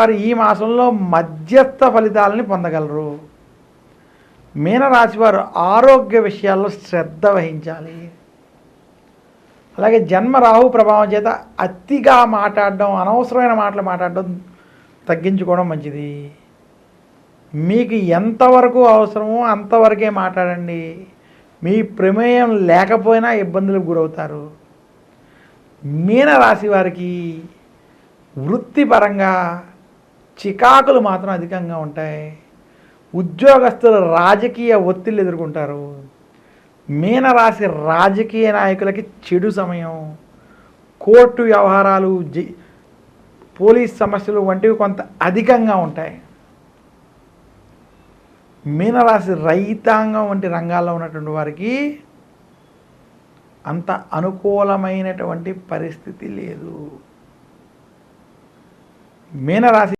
వారు ఈ మాసంలో మధ్యస్థ ఫలితాలని పొందగలరు. మీనరాశి వారు ఆరోగ్య విషయాల్లో శ్రద్ధ వహించాలి. అలాగే జన్మ రాహు ప్రభావం చేత అతిగా మాట్లాడడం, అనవసరమైన మాటలు మాట్లాడడం తగ్గించుకోవడం మంచిది. మీకు ఎంతవరకు అవసరమో అంతవరకే మాట్లాడండి. మీ ప్రమేయం లేకపోయినా ఇబ్బందులకు గురవుతారు. మీనరాశి వారికి వృత్తిపరంగా చికాకులు మాత్రం అధికంగా ఉంటాయి. ఉద్యోగస్తులు రాజకీయ ఒత్తిళ్ళు ఎదుర్కొంటారు. మీనరాశి రాజకీయ నాయకులకి చెడు సమయం. కోర్టు వ్యవహారాలు, పోలీస్ సమస్యలు వంటివి కొంత అధికంగా ఉంటాయి. మీనరాశి రైతాంగం వంటి రంగాల్లో ఉన్నటువంటి వారికి అంత అనుకూలమైనటువంటి పరిస్థితి లేదు. మీనరాశి